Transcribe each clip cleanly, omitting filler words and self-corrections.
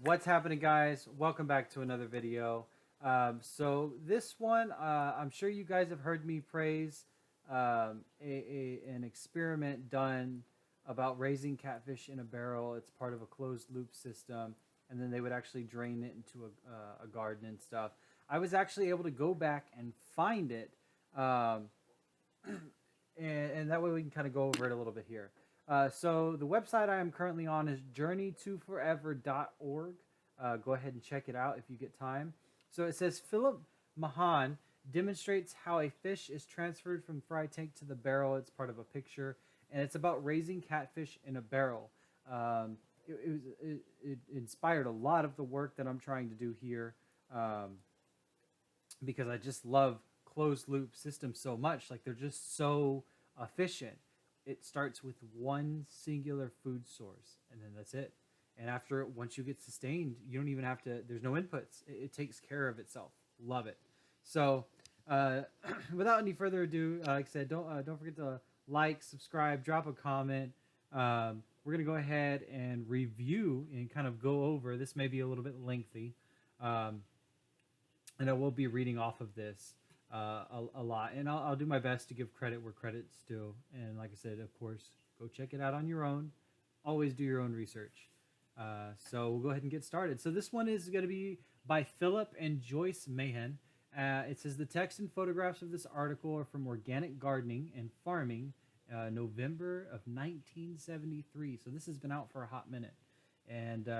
What's happening, guys? Welcome back to another video. So this one, I'm sure you guys have heard me praise an experiment done about raising catfish in a barrel. It's part of a closed loop system, and then they would actually drain it into a garden and stuff. I was actually able to go back and find it, um, and that way we can kind of go over it a little bit here. So the website I am currently on is journeytoforever.org. Go ahead and check it out if you get time. So it says Philip Mahan demonstrates how a fish is transferred from fry tank to the barrel. It's part of a picture, and it's about raising catfish in a barrel. It inspired a lot of the work that I'm trying to do here, because I just love closed loop systems so much. Like, they're just so efficient. It starts with one singular food source, and then that's it. And after, once you get sustained, you don't even have to. There's no inputs. It takes care of itself. Love it. So, uh, without any further ado, like I said, don't forget to like, subscribe, drop a comment. We're gonna go ahead and review and kind of go over. This may be a little bit lengthy. Um, and I will be reading off of this a lot, and I'll do my best to give credit where credit's due. And like I said, of course, go check it out on your own. Always do your own research. So we'll go ahead and get started. So this one is going to be by Philip and Joyce Mahan. It says the text and photographs of this article are from Organic Gardening and Farming, November of 1973. So this has been out for a hot minute. And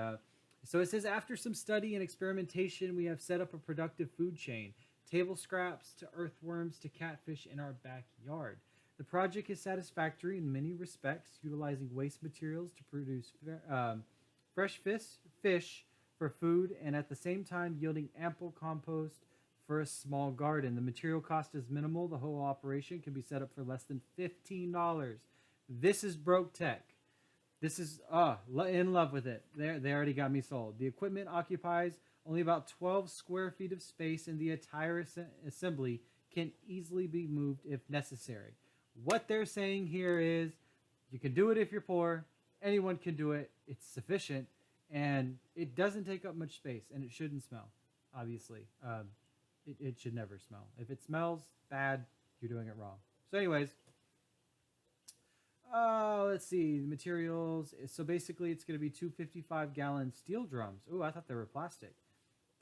so it says, after some study and experimentation, we have set up a productive food chain, table scraps to earthworms to catfish in our backyard. The project is satisfactory in many respects, utilizing waste materials to produce fresh fish for food, and at the same time yielding ample compost for a small garden. The material cost is minimal. The whole operation can be set up for less than $15. This is broke tech. This is in love with it. They already got me sold. The equipment occupies only about 12 square feet of space, and the entire assembly can easily be moved if necessary. What they're saying here is, you can do it if you're poor. Anyone can do it. It's sufficient, and it doesn't take up much space, and it shouldn't smell. Obviously, it should never smell. If it smells bad, you're doing it wrong. So, anyways. Let's see the materials. So basically, it's going to be two 55-gallon steel drums. Oh, I thought they were plastic.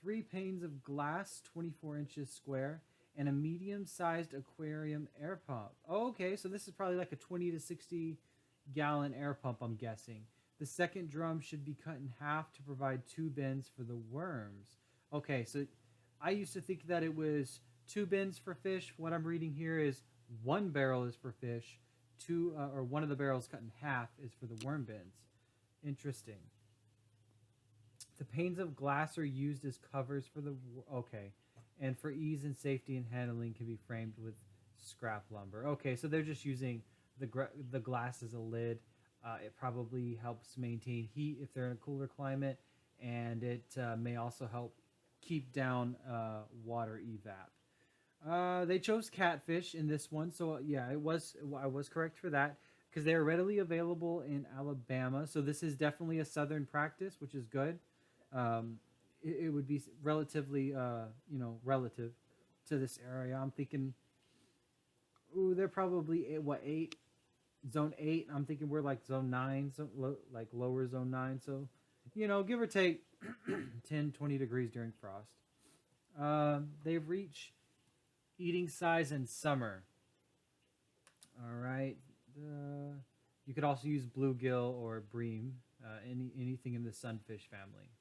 3 panes of glass, 24 inches square, and a medium-sized aquarium air pump. Oh, okay, so this is probably like a 20 to 60-gallon air pump, I'm guessing. The second drum should be cut in half to provide 2 bins for the worms. Okay, so I used to think that it was 2 bins for fish. What I'm reading here is 1 barrel is for fish. One of the barrels cut in half is for the worm bins. Interesting. The panes of glass are used as covers for the and for ease and safety and handling can be framed with scrap lumber. Okay, so they're just using the glass as a lid. It probably helps maintain heat if they're in a cooler climate, and it may also help keep down water evap. They chose catfish in this one, so yeah, I was correct for that, because they are readily available in Alabama. So this is definitely a southern practice, which is good. It would be relatively, relative to this area. I'm thinking, ooh, they're probably eight, zone 8. I'm thinking we're like zone 9, so like lower zone 9. So, give or take 10, 20 degrees during frost. They've reached eating size in summer. All right. You could also use bluegill or bream, anything in the sunfish family.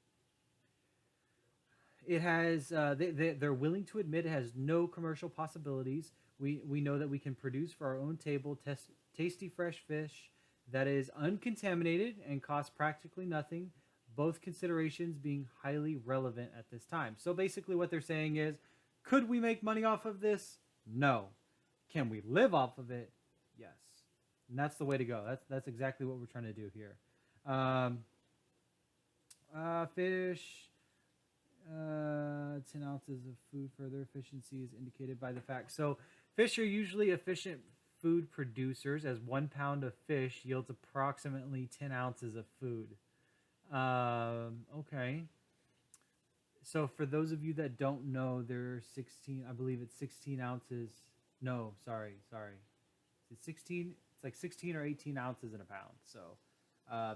It has. They're willing to admit it has no commercial possibilities. We know that we can produce for our own table tasty fresh fish that is uncontaminated and costs practically nothing. Both considerations being highly relevant at this time. So basically, what they're saying is, could we make money off of this? No. Can we live off of it? Yes. And that's the way to go. That's exactly what we're trying to do here. Fish, 10 ounces of food. Further efficiency is indicated by the fact. So fish are usually efficient food producers, as 1 pound of fish yields approximately 10 ounces of food. Okay. Okay. So for those of you that don't know, there are 16. I believe it's 16 ounces. No, sorry. It's 16. It's like 16 or 18 ounces in a pound. So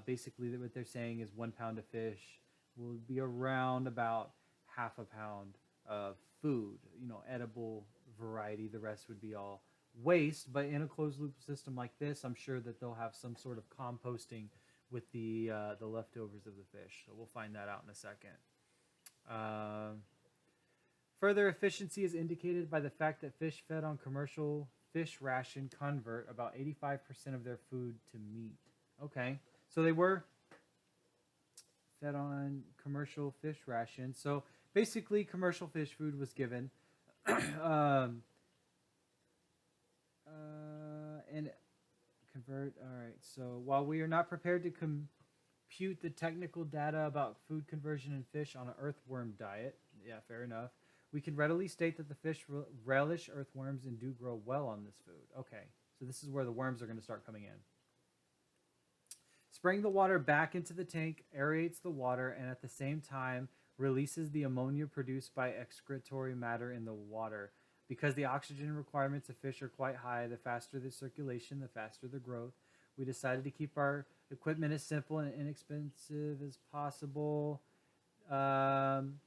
basically, what they're saying is 1 pound of fish will be around about half a pound of food. You know, edible variety. The rest would be all waste. But in a closed loop system like this, I'm sure that they'll have some sort of composting with the leftovers of the fish. So we'll find that out in a second. Um, Further efficiency is indicated by the fact that fish fed on commercial fish ration convert about 85% of their food to meat. Okay, so they were fed on commercial fish ration. So basically, commercial fish food was given. um, and convert. All right. So while we are not prepared to compute the technical data about food conversion in fish on an earthworm diet, yeah, fair enough. We can readily state that the fish relish earthworms and do grow well on this food. Okay, so this is where the worms are going to start coming in. Spraying the water back into the tank aerates the water and at the same time releases the ammonia produced by excretory matter in the water. Because the oxygen requirements of fish are quite high, the faster the circulation, the faster the growth. We decided to keep our equipment as simple and inexpensive as possible. Um,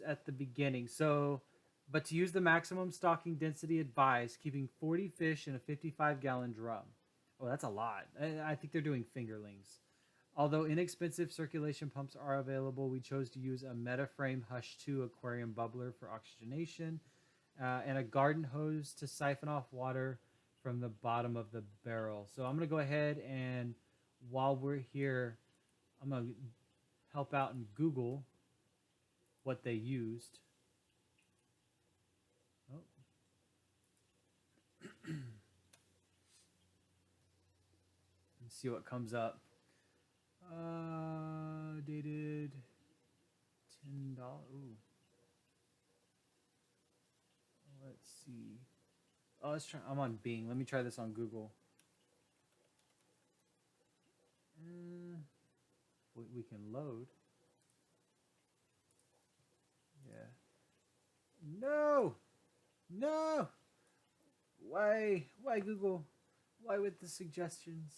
at the beginning. So, but to use the maximum stocking density advised, keeping 40 fish in a 55-gallon drum. Oh, that's a lot. I think they're doing fingerlings. Although inexpensive circulation pumps are available, we chose to use a Metaframe Hush 2 aquarium bubbler for oxygenation and a garden hose to siphon off water from the bottom of the barrel. So I'm going to go ahead and while we're here, I'm going to help out and Google what they used. Oh. Let's see what comes up. Dated $10. Ooh. Let's see. Oh, let's try. I'm on Bing. Let me try this on Google. We can load. Yeah. No. No. Why? Why Google? Why with the suggestions?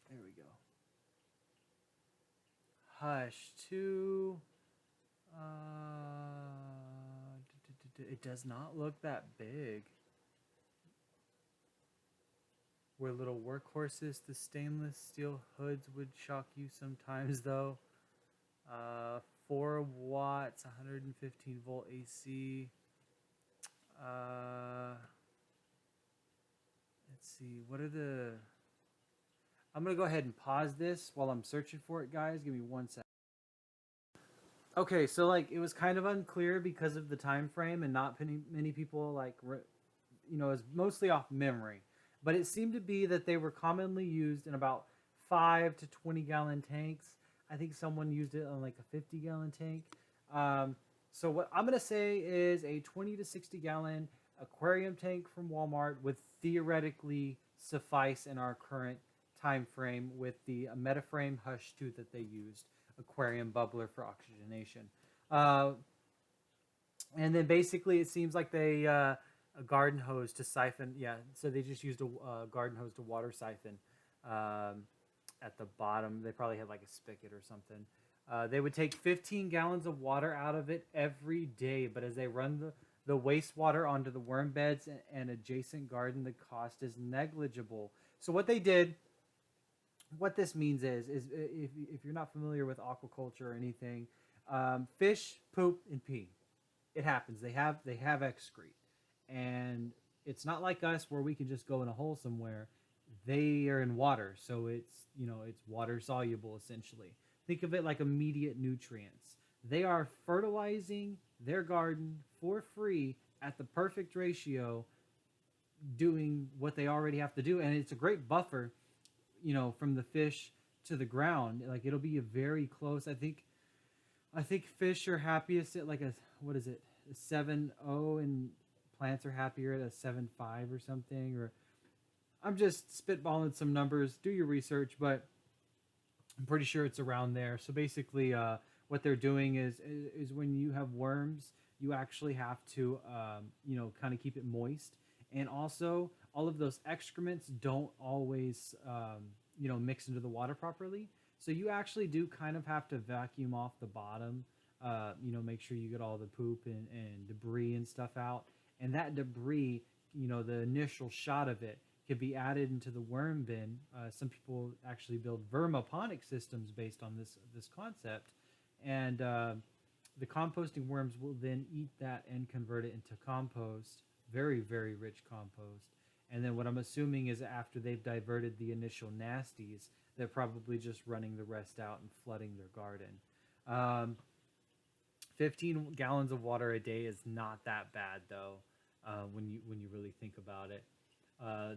There we go. Hush 2. It does not look that big. We're little workhorses. The stainless steel hoods would shock you sometimes, though. 4 watts, 115 volt AC. Let's see. What are the... I'm going to go ahead and pause this while I'm searching for it, guys. Give me 1 second. Okay, so like it was kind of unclear because of the time frame and not many people like it's mostly off memory, but it seemed to be that they were commonly used in about 5 to 20-gallon tanks. I think someone used it on like a 50-gallon tank. So what I'm gonna say is a 20 to 60-gallon aquarium tank from Walmart would theoretically suffice in our current time frame with the Metaframe Hush 2 that they used. Aquarium bubbler for oxygenation. And then basically it seems like they a garden hose to siphon. Yeah, so they just used a garden hose to water siphon at the bottom. They probably had like a spigot or something. They would take 15 gallons of water out of it every day, but as they run the wastewater onto the worm beds and adjacent garden, the cost is negligible. So what they did, what this means is if you're not familiar with aquaculture or anything, fish poop and pee. It happens. They have excrete, and it's not like us where we can just go in a hole somewhere. They are in water, so it's water soluble essentially. Think of it like immediate nutrients. They are fertilizing their garden for free at the perfect ratio, doing what they already have to do, and it's a great buffer from the fish to the ground. Like it'll be a very close. I think fish are happiest at like a what is it, a 7.0, and plants are happier at a 7.5 or something. Or I'm just spitballing some numbers. Do your research, but I'm pretty sure it's around there. So basically, what they're doing is when you have worms, you actually have to kind of keep it moist, and also all of those excrements don't always mix into the water properly. So you actually do kind of have to vacuum off the bottom. Make sure you get all the poop and debris and stuff out, and that debris, the initial shot of it could be added into the worm bin. Some people actually build vermoponic systems based on this concept, and the composting worms will then eat that and convert it into compost, very very rich compost. And then what I'm assuming is after they've diverted the initial nasties, they're probably just running the rest out and flooding their garden. Um, 15 gallons of water a day is not that bad though, when you really think about it.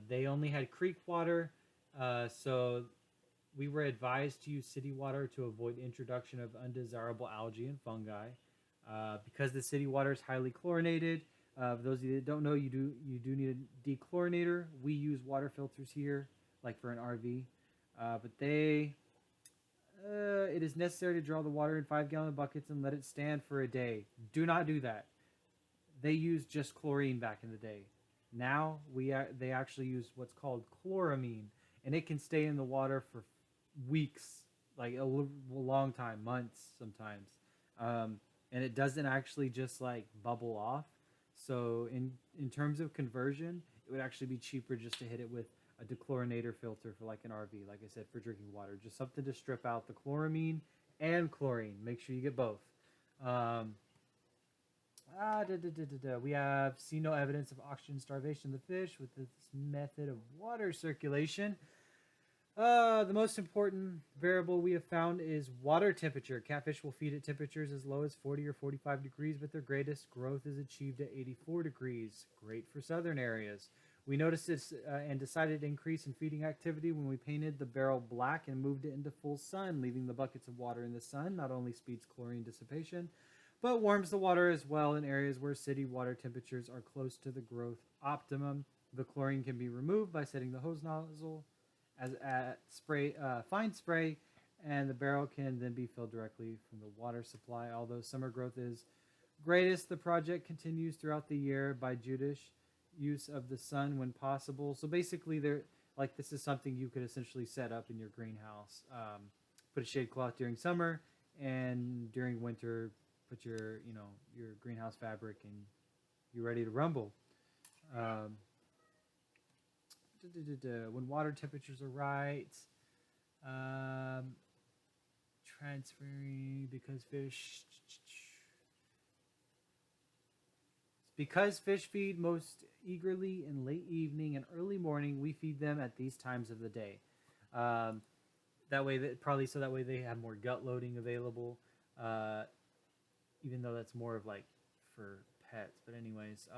They only had creek water, so we were advised to use city water to avoid introduction of undesirable algae and fungi. Because the city water is highly chlorinated, for those of you that don't know, you do need a dechlorinator. We use water filters here, like for an RV, but it is necessary to draw the water in 5-gallon buckets and let it stand for a day. Do not do that. They used just chlorine back in the day. Now they actually use what's called chloramine, and it can stay in the water for weeks, like long time, months sometimes, and it doesn't actually just like bubble off. So in terms of conversion, it would actually be cheaper just to hit it with a dechlorinator filter for like an RV, like I said, for drinking water, just something to strip out the chloramine and chlorine. Make sure you get both. Um, We have seen no evidence of oxygen starvation of the fish with this method of water circulation. The most important variable we have found is water temperature. Catfish will feed at temperatures as low as 40 or 45 degrees, but their greatest growth is achieved at 84 degrees. Great for southern areas. We noticed this and decided to increase in feeding activity when we painted the barrel black and moved it into full sun. Leaving the buckets of water in the sun not only speeds chlorine dissipation, but warms the water as well in areas where city water temperatures are close to the growth optimum. The chlorine can be removed by setting the hose nozzle as at spray, fine spray, and the barrel can then be filled directly from the water supply. Although summer growth is greatest, the project continues throughout the year by judicious use of the sun when possible. So basically, this is something you could essentially set up in your greenhouse. Put a shade cloth during summer, and during winter, put your greenhouse fabric, and you're ready to rumble. Um, when water temperatures are right, um, transferring because fish feed most eagerly in late evening and early morning. We feed them at these times of the day. Um, that way, that way they have more gut loading available. Uh, Even though that's more of like for pets. But anyways,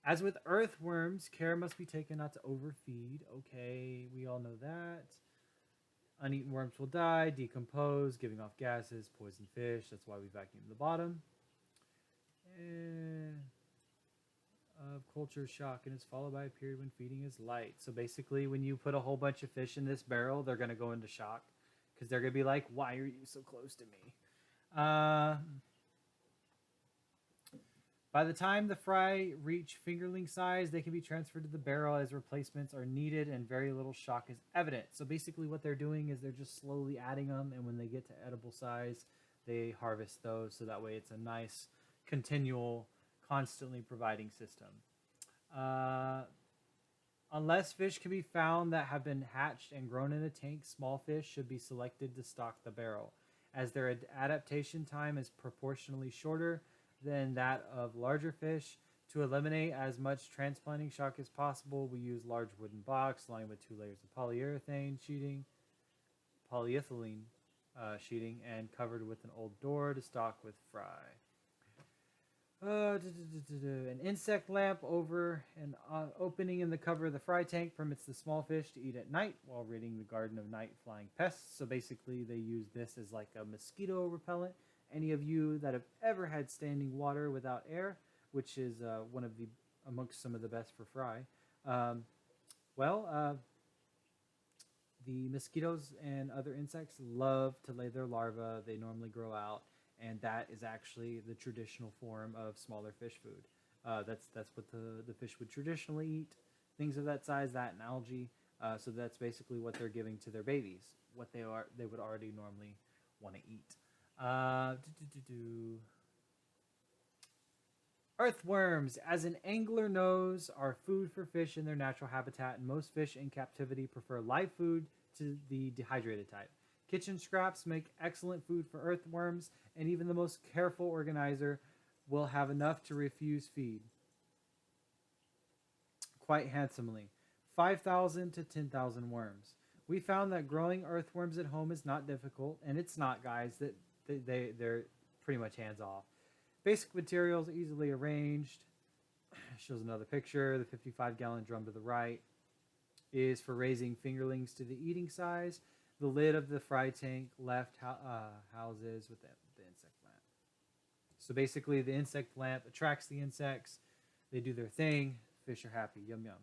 as with earthworms, care must be taken not to overfeed. Okay, we all know that. Uneaten worms will die, decompose, giving off gases, poison fish. That's why we vacuum the bottom. Of culture shock, and is followed by a period when feeding is light. So basically, when you put a whole bunch of fish in this barrel, they're going to go into shock because they're going to be like, why are you so close to me? By the time the fry reach fingerling size, they can be transferred to the barrel as replacements are needed and very little shock is evident. So basically what they're doing is they're just slowly adding them, and when they get to edible size, they harvest those, so that way it's a nice, continual, constantly providing system. Uh, Unless fish can be found that have been hatched and grown in a tank, small fish should be selected to stock the barrel, as their adaptation time is proportionally shorter than that of larger fish. To eliminate as much transplanting shock as possible, we use large wooden box lined with 2 layers of polyethylene sheeting, and covered with an old door to stock with fry. An insect lamp over an opening in the cover of the fry tank permits the small fish to eat at night while ridding the garden of night flying pests. So basically, they use this as like a mosquito repellent. Any of you that have ever had standing water without air, which is one of the amongst some of the best for fry, well, The mosquitoes and other insects love to lay their larvae. They normally grow out, and that is actually the traditional form of smaller fish food. That's what the fish would traditionally eat. Things of that size, that and algae. So that's basically what they're giving to their babies. What they would already normally want to eat. Uh, do, do, do, do. Earthworms, as an angler knows, are food for fish in their natural habitat, and most fish in captivity prefer live food to the dehydrated type. Kitchen scraps make excellent food for earthworms, and even the most careful organizer will have enough to refuse feed quite handsomely. 5,000 to 10,000 worms. We found that growing earthworms at home is not difficult, and it's not, guys. That they're pretty much hands off. Basic materials easily arranged. Shows another picture. The 55-gallon drum to the right is for raising fingerlings to the eating size. The lid of the fry tank left houses with the insect lamp. So basically, the insect lamp attracts the insects. They do their thing. Fish are happy. Yum yum.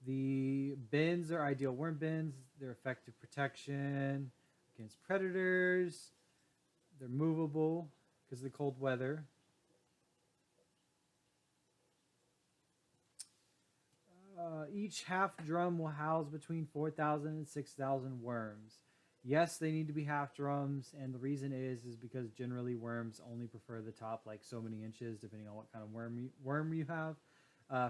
The bins are ideal worm bins. They're effective protection against predators. They're movable because of the cold weather. Each half drum will house between 4,000 and 6,000 worms. Yes, they need to be half drums, and the reason is because generally worms only prefer the top like so many inches, depending on what kind of worm you have.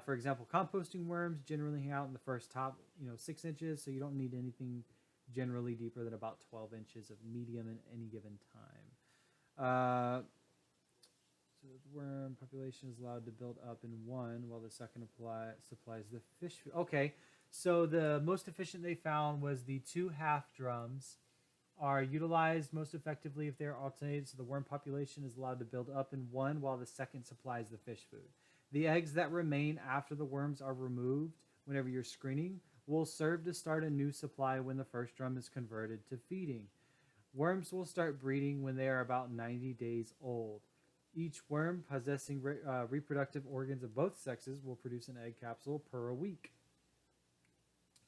For example, composting worms generally hang out in the first top, 6 inches, so you don't need anything generally deeper than about 12 inches of medium in any given time. So the worm population is allowed to build up in one, while the second supplies the fish food. Okay, so the most efficient they found was the two half drums are utilized most effectively if they are alternated, so the worm population is allowed to build up in one while the second supplies the fish food. The eggs that remain after the worms are removed whenever you're screening will serve to start a new supply when the first drum is converted to feeding. Worms will start breeding when they are about 90 days old. Each worm possessing reproductive organs of both sexes will produce an egg capsule per a week,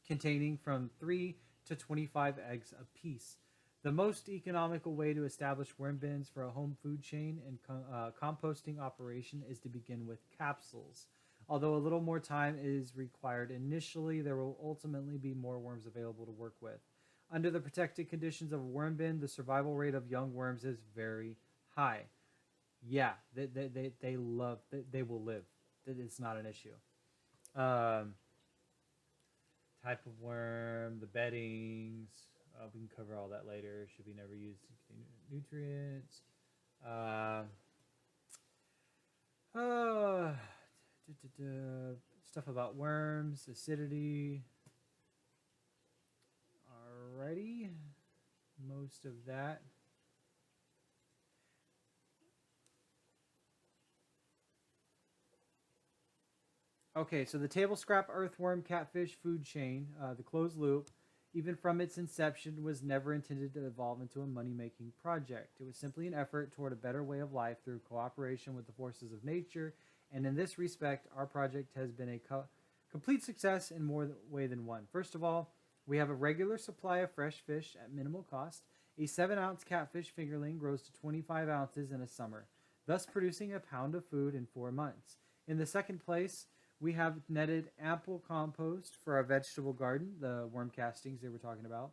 containing from 3 to 25 eggs apiece. The most economical way to establish worm bins for a home food chain and composting operation is to begin with capsules. Although a little more time is required initially, there will ultimately be more worms available to work with. Under the protected conditions of a worm bin, the survival rate of young worms is very high. Yeah, they love, they will live. It's not an issue. Um, Type of worm, the beddings. We can cover all that later. Should be never used to contain nutrients. Uh, uh, Stuff about worms, acidity. Alrighty, most of that. Okay, so the table scrap earthworm catfish food chain, the closed loop, even from its inception, was never intended to evolve into a money making project. It was simply an effort toward a better way of life through cooperation with the forces of nature, and in this respect, our project has been a complete success in more way than one. First of all, we have a regular supply of fresh fish at minimal cost. A 7-ounce catfish fingerling grows to 25 ounces in a summer, thus producing a pound of food in 4 months. In the second place, we have netted ample compost for our vegetable garden, the worm castings they were talking about,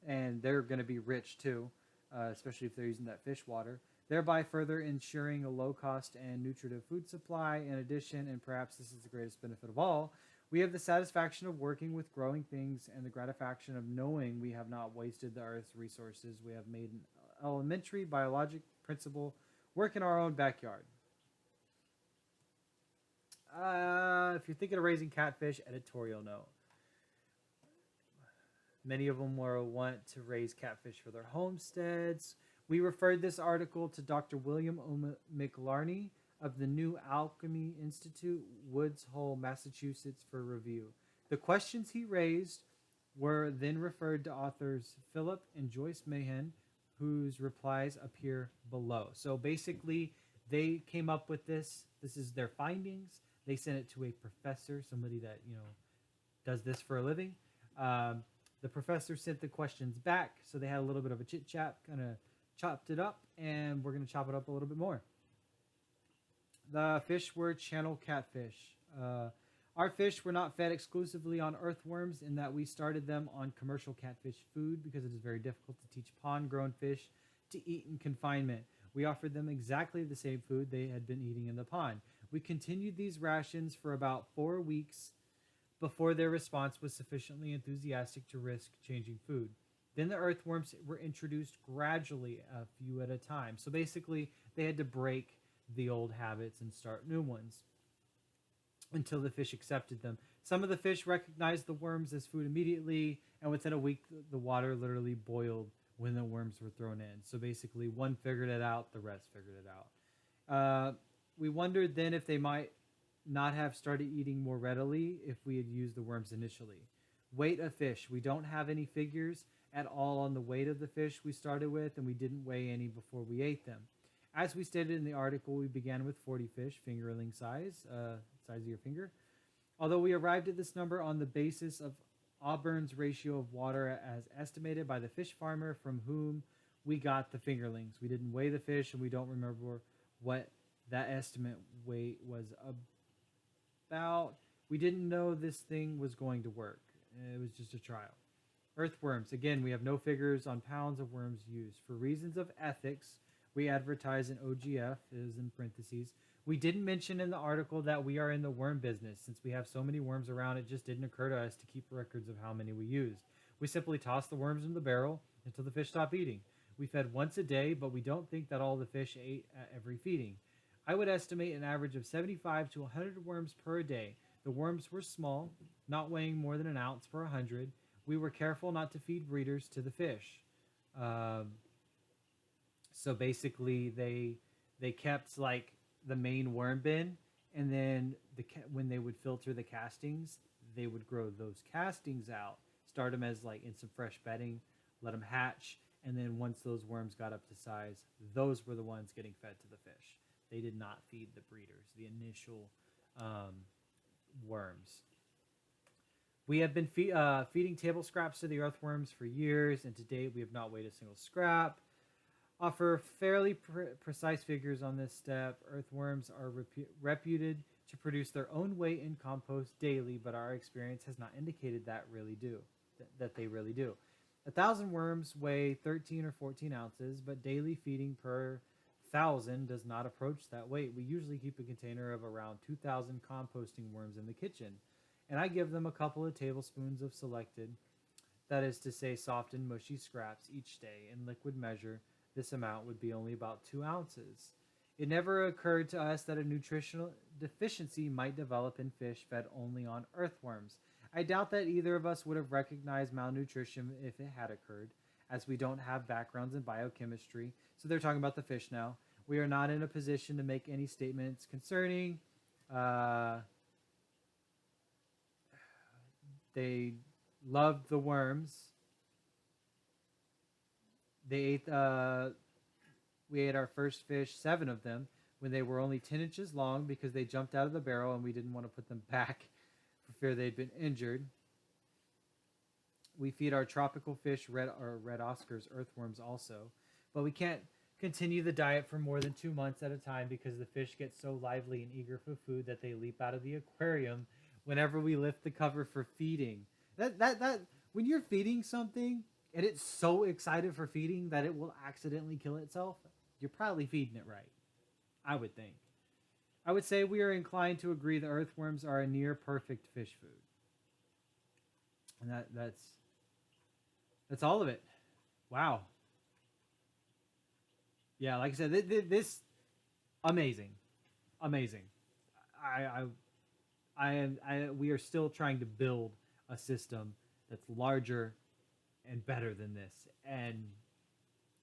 and they're going to be rich too, especially if they're using that fish water, thereby further ensuring a low cost and nutritive food supply. In addition, and perhaps this is the greatest benefit of all, we have the satisfaction of working with growing things and the gratification of knowing we have not wasted the earth's resources. We have made an elementary biologic principle work in our own backyard. If you're thinking of raising catfish, editorial note. Many of them will want to raise catfish for their homesteads. We referred this article to Dr. William O. McLarney of the New Alchemy Institute, Woods Hole, Massachusetts, for review. The questions he raised were then referred to authors Philip and Joyce Mahan, whose replies appear below. So basically, they came up with this. This is their findings. They sent it to a professor, somebody that does this for a living. Um, the professor sent the questions back, so they had a little bit of a chit chat, kind of chopped it up, and we're going to chop it up a little bit more. The fish were channel catfish. Our fish were not fed exclusively on earthworms, in that we started them on commercial catfish food because it is very difficult to teach pond grown fish to eat in confinement. We offered them exactly the same food they had been eating in the pond. We continued these rations for about 4 weeks before their response was sufficiently enthusiastic to risk changing food. Then the earthworms were introduced gradually, a few at a time. So basically, they had to break the old habits and start new ones until the fish accepted them. Some of the fish recognized the worms as food immediately, and within a week, the water literally boiled when the worms were thrown in. So basically, one figured it out, the rest figured it out. We wondered then if they might not have started eating more readily if we had used the worms initially. Weight of fish. We don't have any figures at all on the weight of the fish we started with, and we didn't weigh any before we ate them. As we stated in the article, we began with 40 fish, fingerling size, size of your finger. Although we arrived at this number on the basis of Auburn's ratio of water as estimated by the fish farmer from whom we got the fingerlings. We didn't weigh the fish, and we don't remember what that estimate weight was about. We didn't know this thing was going to work. It was just a trial. Earthworms. Again, we have no figures on pounds of worms used. For reasons of ethics, we advertise in OGF, is in parentheses. We didn't mention in the article that we are in the worm business. Since we have so many worms around, it just didn't occur to us to keep records of how many we used. We simply tossed the worms in the barrel until the fish stopped eating. We fed once a day, but we don't think that all the fish ate at every feeding. I would estimate an average of 75 to 100 worms per day. The worms were small, not weighing more than an ounce per 100. We were careful not to feed breeders to the fish. So basically, they kept like the main worm bin, and then when they would filter the castings, they would grow those castings out, start them as like in some fresh bedding, let them hatch, and then once those worms got up to size, those were the ones getting fed to the fish. They did not feed the breeders, the initial worms. We have been feeding table scraps to the earthworms for years, and to date we have not weighed a single scrap. Offer fairly precise figures on this step. Earthworms are reputed to produce their own weight in compost daily, but our experience has not indicated that they really do. 1,000 worms weigh 13 or 14 ounces, but daily feeding per 1,000 does not approach that weight. We usually keep a container of around 2,000 composting worms in the kitchen, and I give them a couple of tablespoons of selected, that is to say soft and mushy scraps each day. In liquid measure, this amount would be only about 2 ounces. It never occurred to us that a nutritional deficiency might develop in fish fed only on earthworms. I doubt that either of us would have recognized malnutrition if it had occurred, as we don't have backgrounds in biochemistry. So they're talking about the fish now. We are not in a position to make any statements concerning. They loved the worms. They ate. We ate our first fish, 7 of them, when they were only 10 inches long because they jumped out of the barrel and we didn't want to put them back for fear they'd been injured. We feed our tropical fish, red Oscars, earthworms also, but we can't continue the diet for more than 2 months at a time because the fish get so lively and eager for food that they leap out of the aquarium whenever we lift the cover for feeding. That when you're feeding something and it's so excited for feeding that it will accidentally kill itself, you're probably feeding it right, I would think. I would say we are inclined to agree that earthworms are a near perfect fish food. And that's all of it. Wow. Yeah, like I said, this amazing. Amazing. We are still trying to build a system that's larger and better than this. And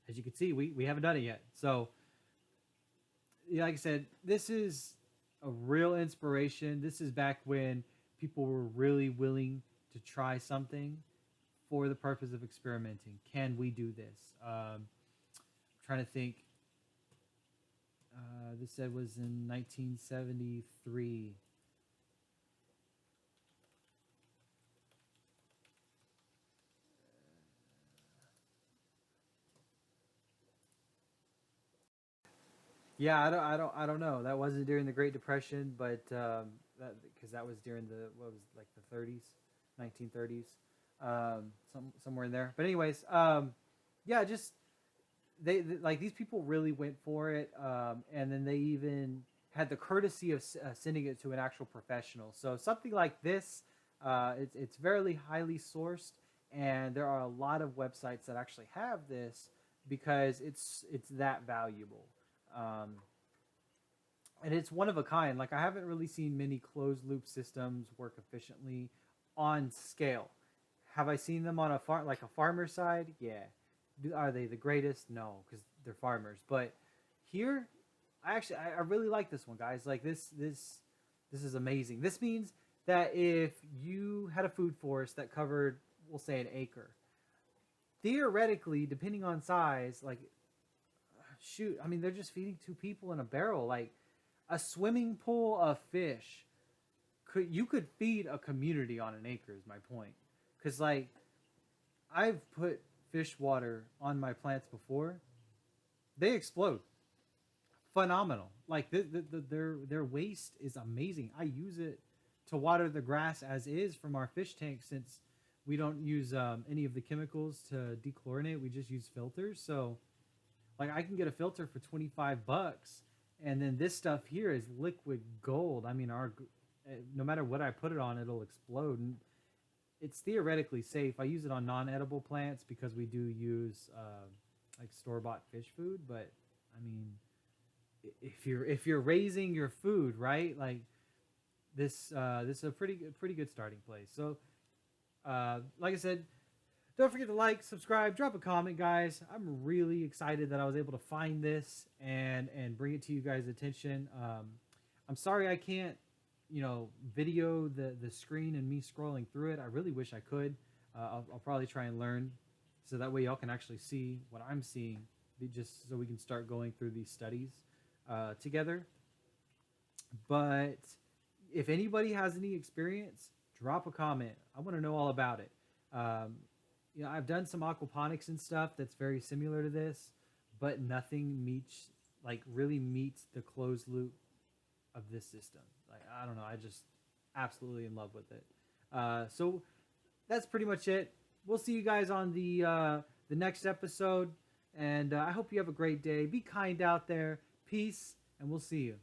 as you can see, we haven't done it yet. So, yeah, like I said, this is a real inspiration. This is back when people were really willing to try something for the purpose of experimenting. Can we do this? I'm trying to think. This said was in 1973. Yeah, I don't know. That wasn't during the Great Depression, but that because that was during the what was it, like the 30s, 1930s, somewhere in there. But anyways, yeah, just like these people really went for it, and then they even had the courtesy of sending it to an actual professional. So something like this, it's very highly sourced, and there are a lot of websites that actually have this because it's that valuable. Um, and it's one of a kind. Like I haven't really seen many closed loop systems work efficiently on scale. Have I seen them on a farm, like a farmer side? Yeah. Are they the greatest? No, because they're farmers. But here, I really like this one, guys. Like this is amazing. This means that if you had a food forest that covered, we'll say, an acre, theoretically, depending on size, like shoot, I mean, they're just feeding two people in a barrel. Like a swimming pool of fish could feed a community on an acre is my point. Because like I've put fish water on my plants before, they explode. Phenomenal. Like their waste is amazing. I use it to water the grass as is from our fish tank since we don't use any of the chemicals to dechlorinate. We just use filters. So like I can get a filter for 25 bucks, and then this stuff here is liquid gold. I mean, no matter what I put it on, it'll explode. And it's theoretically safe. I use it on non-edible plants because we do use like store-bought fish food. But I mean, if you're raising your food right, like this is a pretty good starting place. So, like I said, don't forget to like, subscribe, drop a comment, guys. I'm really excited that I was able to find this and bring it to you guys' attention. I'm sorry I can't, video the screen and me scrolling through it. I really wish I could. I'll probably try and learn so that way y'all can actually see what I'm seeing, just so we can start going through these studies together. But if anybody has any experience, drop a comment. I want to know all about it. Um, I've done some aquaponics and stuff that's very similar to this, but nothing meets like really meets the closed loop of this system. Like I don't know, I just absolutely in love with it. So that's pretty much it. We'll see you guys on the next episode, and I hope you have a great day. Be kind out there. Peace, and we'll see you.